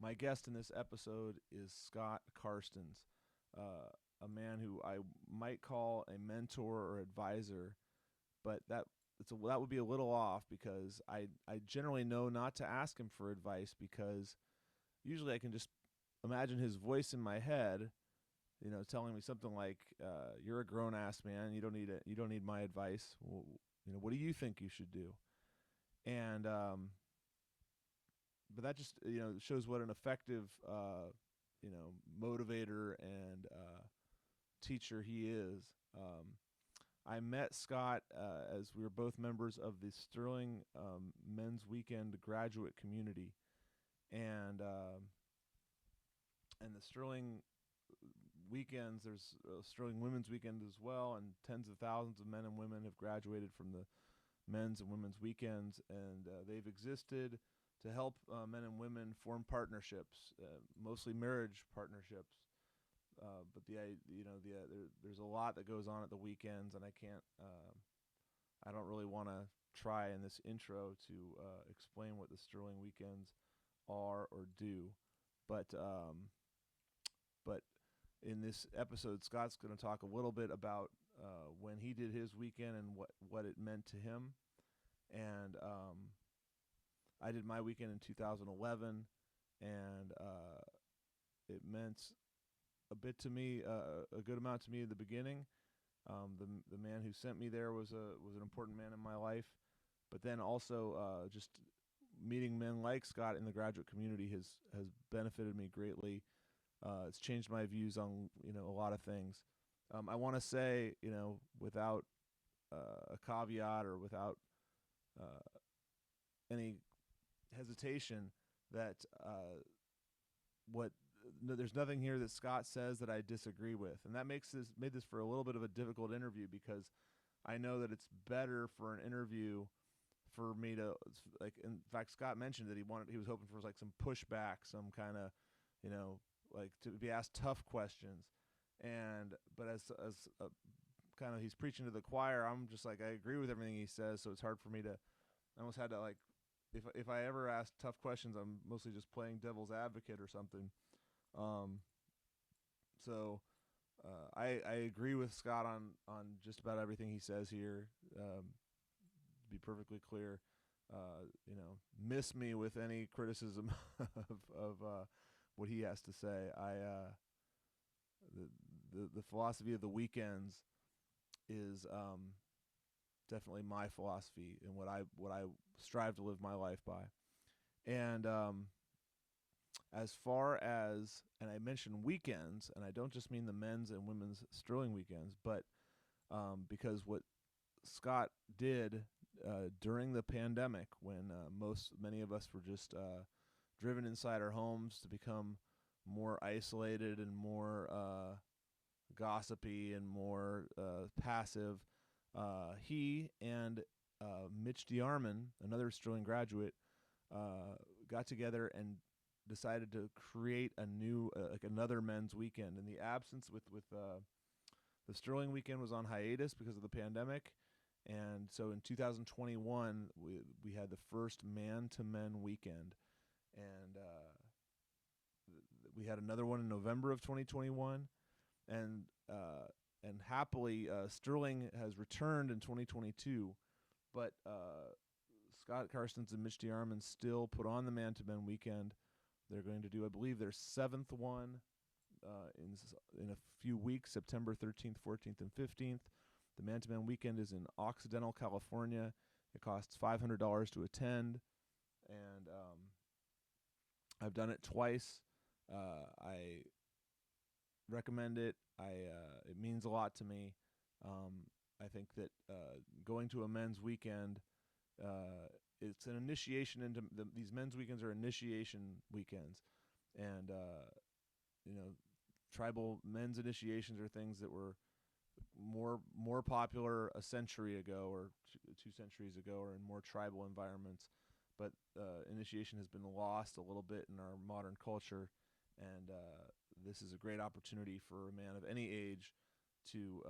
My guest in this episode is Scott Carstens, a man who I might call a mentor or advisor, but that would be a little off because I generally know not to ask him for advice because usually I can just imagine his voice in my head, telling me something like, "You're a grown ass man. You don't need my advice. Well, what do you think you should do?" And but that just shows what an effective motivator and teacher he is. I met Scott as we were both members of the Sterling Men's Weekend graduate community, and the Sterling weekends. There's Sterling Women's Weekend as well, and tens of thousands of men and women have graduated from the men's and women's weekends, and they've existed to help men and women form partnerships, mostly marriage partnerships. But there's a lot that goes on at the weekends, and I don't really want to try in this intro to explain what the Sterling weekends are or do, but but in this episode, Scott's going to talk a little bit about when he did his weekend and what it meant to him, and I did my weekend in 2011, and it meant a bit to me, a good amount to me in the beginning. The man who sent me there was an important man in my life, but then also just meeting men like Scott in the graduate community has benefited me greatly. It's changed my views on a lot of things. I want to say without a caveat or without any hesitation that what no, there's nothing here that Scott says that I disagree with, and that made this for a little bit of a difficult interview because I know that it's better for an interview for me to like. In fact, Scott mentioned that he was hoping for like some pushback, some kind of like to be asked tough questions, and but as kind of he's preaching to the choir, I'm just like I agree with everything he says, so it's hard for me to. I almost had to like if I ever ask tough questions, I'm mostly just playing devil's advocate or something. Um, so I agree with Scott on just about everything he says here. To be perfectly clear, miss me with any criticism of what he has to say. The philosophy of the weekends is definitely my philosophy and what I strive to live my life by. And as far as, and I mentioned weekends, and I don't just mean the men's and women's Sterling weekends, but because what Scott did during the pandemic, when many of us were just driven inside our homes to become more isolated and more gossipy and more passive, he and Mitch DeArmond, another Sterling graduate, got together and decided to create a new like another men's weekend in the absence with the Sterling weekend was on hiatus because of the pandemic, and so in 2021 we had the first man to men weekend, and we had another one in November of 2021, and happily Sterling has returned in 2022, but Scott Carstens and Mitch DeArmond still put on the man to men weekend. They're going to do, I believe, their seventh one in a few weeks, September 13th, 14th, and 15th. The Man to Man weekend is in Occidental, California. It costs $500 to attend, and I've done it twice. I recommend it. It means a lot to me. I think that going to a men's weekend, it's an initiation into these men's weekends are initiation weekends, and tribal men's initiations are things that were more popular a century ago or 2 centuries ago, or in more tribal environments. But initiation has been lost a little bit in our modern culture, and this is a great opportunity for a man of any age to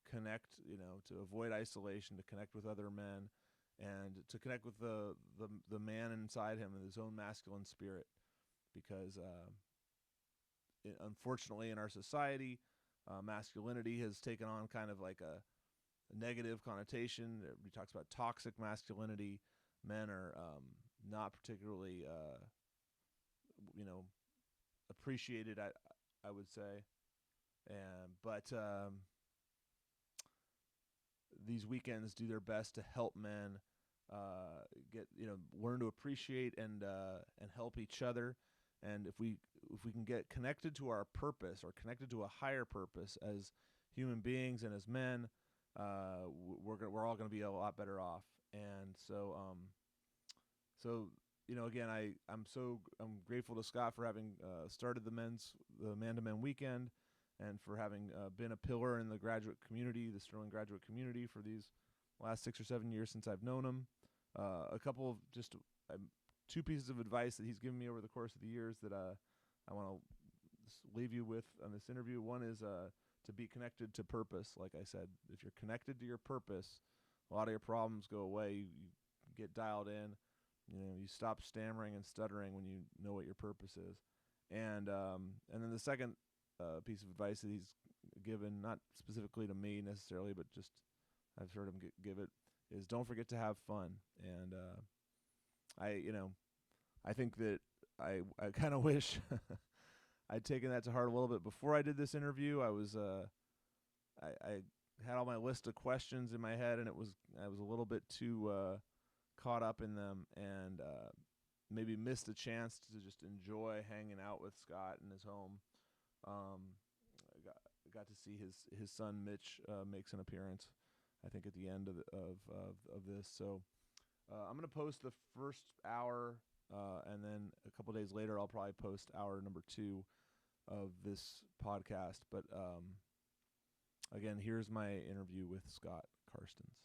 connect, to avoid isolation, to connect with other men, and to connect with the man inside him and his own masculine spirit. because unfortunately in our society, masculinity has taken on kind of like a negative connotation. He talks about toxic masculinity. Men are not particularly, appreciated. I would say, but these weekends do their best to help men get learn to appreciate and help each other. And if we can get connected to our purpose or connected to a higher purpose as human beings and as men, we're all going to be a lot better off. And so again, I'm grateful to Scott for having started the Man to Men weekend, and for having been a pillar in the graduate community, the Sterling graduate community, for these last 6 or 7 years since I've known him. A couple of just two pieces of advice that he's given me over the course of the years that I want to leave you with on this interview. One is to be connected to purpose. Like I said, if you're connected to your purpose, a lot of your problems go away. You get dialed in. You stop stammering and stuttering when you know what your purpose is. And then the second piece of advice that he's given, not specifically to me necessarily, but just I've heard him give it, is don't forget to have fun. And I think that I kind of wish I'd taken that to heart a little bit before I did this interview. I had all my list of questions in my head, and I was a little bit too caught up in them, and maybe missed a chance to just enjoy hanging out with Scott in his home. I got to see his son Mitch makes an appearance, I think, at the end of this. So I'm gonna post the first hour, and then a couple days later I'll probably post hour number 2 of this podcast. But again, here's my interview with Scott Carstens.